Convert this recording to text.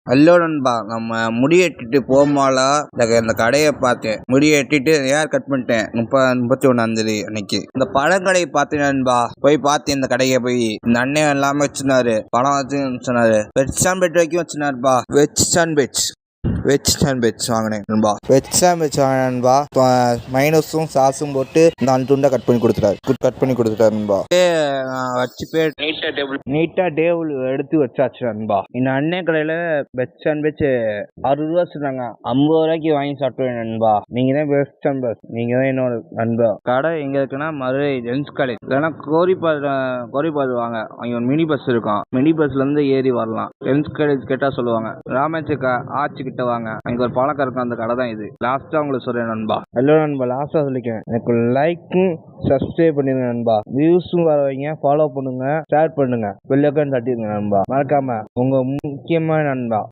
Hello நண்பா, நம்ம முடி வெட்டிட்டு போகும்போல இந்த கடையை பார்த்தேன். முடி வெட்டிட்டு ஏர் கட் பண்ணிட்டேன் 31 அன்னைக்கு. இந்த பழக்கடையை பார்த்தேன் நண்பா. போய் பார்த்தேன் இந்த கடையை போய். இந்த அண்ணன் எல்லாமே வச்சுனாரு, பழம் வச்சு சொன்னாரு. வெஜ் சாண்ட்விச் வரைக்கும் வச்சுனாருப்பா. வெஜ் சாண்ட்விச் வாங்கினேன் நண்பா. வெஜ் சாண்ட்விச் வாங்கினேன் நண்பா. மைனஸும் சாஸும் போட்டு 4 துண்டா கட் பண்ணி கொடுத்துட்டாரு நண்பா. வச்சு பேர் நீட்டா டேபிள் எடுத்து வச்சாச்சு நண்பா. இந்த அண்ணன் கடையில வெஜ் சாண்ட்விச் 6 ரூபா சொன்னாங்க. 50 ரூபாய்க்கு வாங்கி சாப்பிடுவேன் நண்பா. நீங்க தான் பெஸ்ட் சாண்ட்விச், நீங்க தான் என்னோட நண்பா. கடை எங்க இருக்குன்னா மதுரை ஜென்ஸ் காலேஜ். இல்லைன்னா கோரிப்பாடு வாங்க. அங்க ஒரு மினி பஸ் இருக்கும். மினி பஸ்ல இருந்து ஏறி வரலாம். ஜென்ஸ் காலேஜ் கேட்டா சொல்லுவாங்க. ராமேச்சக்கா ஆட்சி கிட்ட வாங்க. அங்க ஒரு பழக்கம் இருக்கும். அந்த கடை தான் இது. லாஸ்டா உங்களுக்கு சொல்றேன் நண்பா. ஹலோ நண்பா, லாஸ்டா சொல்லிக்கேன். எனக்கு லைக்கும் சப்ஸ்கிரைப் பண்ணிருங்க நண்பா. வியூஸும் வர வைங்க, ஃபாலோ பண்ணுங்க, ஷேர் பண்ணுங்க, பெல் ஐகான் தட்டிடுங்க நண்பா. மறக்காம உங்க முக்கியமான நண்பா.